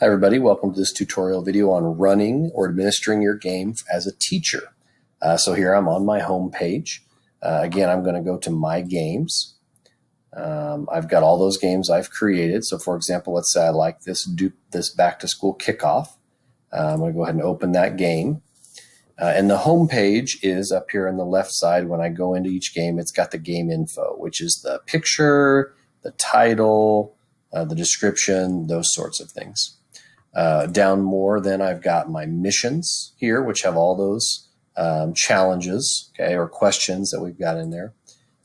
Hi everybody, welcome to this tutorial video on running or administering your game as a teacher. So here I'm on my home page. Again, I'm going to go to my games. I've got all those games I've created. So for example, let's say I like this back to school kickoff. I'm going to go ahead and open that game. And the home page is up here on the left side. When I go into each game, it's got the game info, which is the picture, the title, the description, those sorts of things. Down more, then I've got my missions here, which have all those challenges, okay, or questions that we've got in there.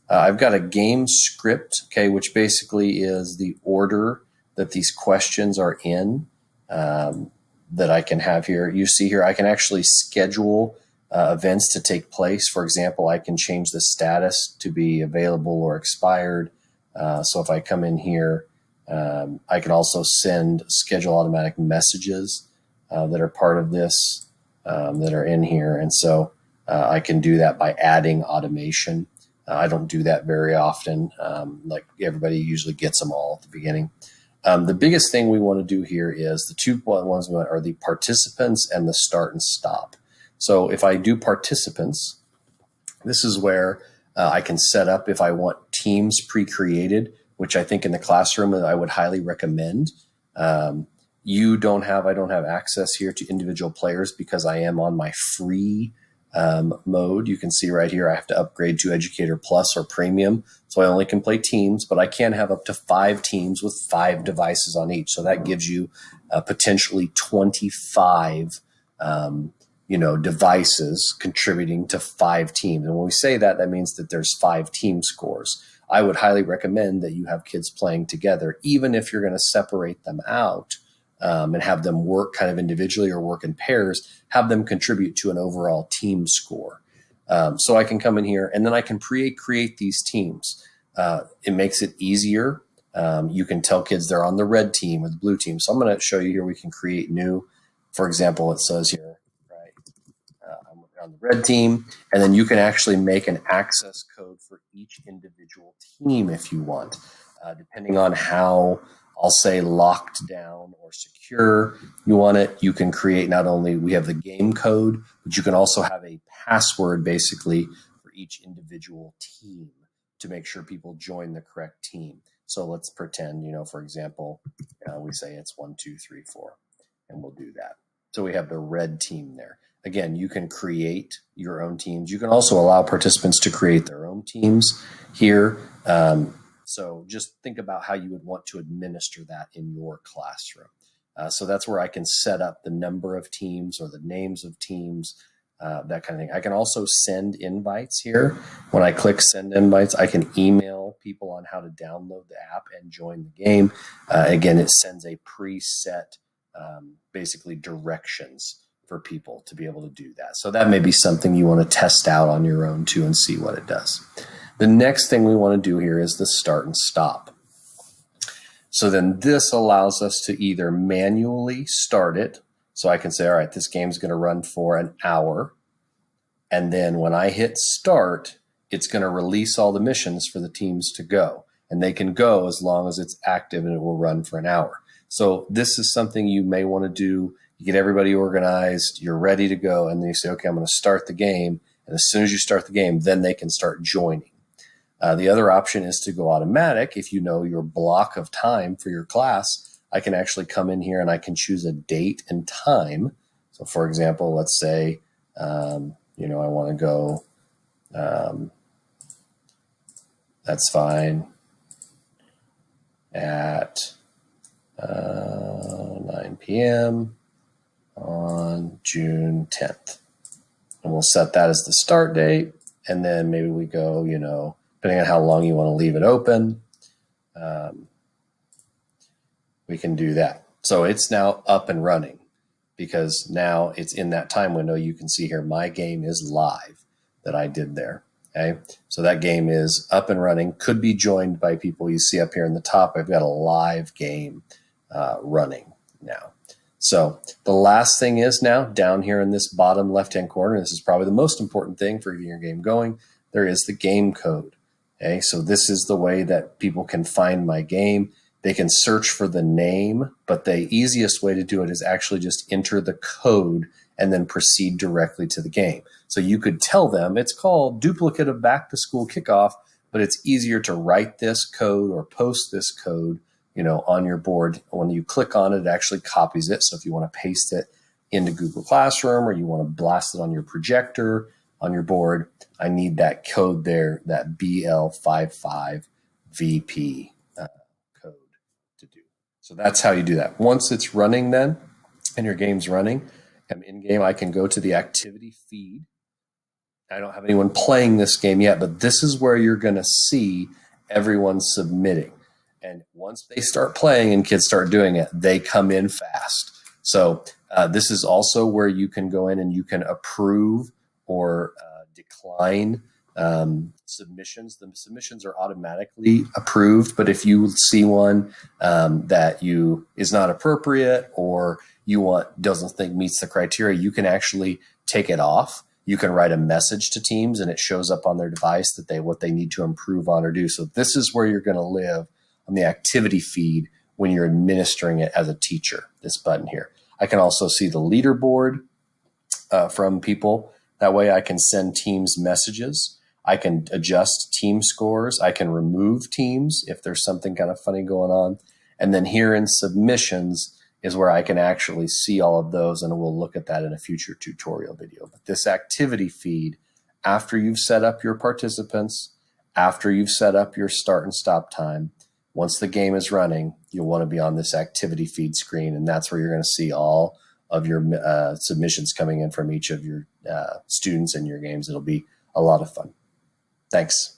I've got a game script, okay, which basically is the order that these questions are in that I can have here. You see here, I can actually schedule events to take place. For example, I can change the status to be available or expired. So if I come in here, I can also schedule automatic messages that are part of this that are in here. And so I can do that by adding automation. I don't do that very often. Like everybody usually gets them all at the beginning. The biggest thing we want to do here is the two ones we want are the participants and the start and stop. So if I do participants, this is where I can set up if I want teams pre-created, which I think in the classroom I would highly recommend. I don't have access here to individual players because I am on my free mode. You can see right here I have to upgrade to Educator Plus or Premium, so I only can play teams, but I can have up to 5 teams with 5 devices on each. So that gives you potentially 25 devices contributing to 5 teams. And when we say that, that means that there's 5 team scores. I would highly recommend that you have kids playing together, even if you're going to separate them out and have them work kind of individually or work in pairs, have them contribute to an overall team score. So I can come in here and then I can create these teams. It makes it easier. You can tell kids they're on the red team or the blue team. So I'm going to show you here we can create new. For example, it says here, I'm on the red team, and then you can actually make an access code for each individual team if you want, depending on how, I'll say, locked down or secure you want it. You can create not only, we have the game code, but you can also have a password basically for each individual team to make sure people join the correct team. So let's pretend, for example, we say it's 1, 2, 3, 4, and we'll do that. So we have the red team there. Again, you can create your own teams. You can also allow participants to create their own teams here. So just think about how you would want to administer that in your classroom. So that's where I can set up the number of teams or the names of teams, that kind of thing. I can also send invites here. When I click send invites, I can email people on how to download the app and join the game. Again, it sends a preset, basically directions for people to be able to do that. So that may be something you want to test out on your own too and see what it does. The next thing we want to do here is the start and stop. So then this allows us to either manually start it. So I can say, all right, this game's going to run for an hour. And then when I hit start, it's going to release all the missions for the teams to go. And they can go as long as it's active and it will run for an hour. So this is something you may want to do. You get everybody organized, you're ready to go, and then you say, okay, I'm going to start the game. And as soon as you start the game, then they can start joining. The other option is to go automatic. If you know your block of time for your class, I can actually come in here and I can choose a date and time. So for example, let's say, I want to go, that's fine, at 9 p.m. on June 10th. And we'll set that as the start date. And then maybe we go, depending on how long you want to leave it open, we can do that. So it's now up and running because now it's in that time window. You can see here, my game is live that I did there. Okay. So that game is up and running, could be joined by people. You see up here in the top, I've got a live game running now. So the last thing is now down here in this bottom left-hand corner, this is probably the most important thing for getting your game going, there is the game code. Okay, so this is the way that people can find my game. They can search for the name, but the easiest way to do it is actually just enter the code and then proceed directly to the game. So you could tell them it's called duplicate of back to school kickoff, but it's easier to write this code or post this code, on your board. When you click on it, it actually copies it. So if you want to paste it into Google Classroom or you want to blast it on your projector on your board, I need that code there, that BL55VP code to do. So that's how you do that. Once it's running then, and your game's running, I'm in game, I can go to the activity feed. I don't have anyone playing this game yet, but this is where you're going to see everyone submitting. And once they start playing and kids start doing it, they come in fast. So this is also where you can go in and you can approve or decline submissions. The submissions are automatically approved, but if you see one that is not appropriate or doesn't think meets the criteria, you can actually take it off. You can write a message to teams and it shows up on their device that what they need to improve on or do. So this is where you're going to live on the activity feed when you're administering it as a teacher, this button here. I can also see the leaderboard from people. That way I can send teams messages. I can adjust team scores. I can remove teams if there's something kind of funny going on. And then here in submissions is where I can actually see all of those, and we'll look at that in a future tutorial video. But this activity feed, after you've set up your participants, after you've set up your start and stop time, once the game is running, you'll want to be on this activity feed screen, and that's where you're going to see all of your submissions coming in from each of your students in your games. It'll be a lot of fun. Thanks.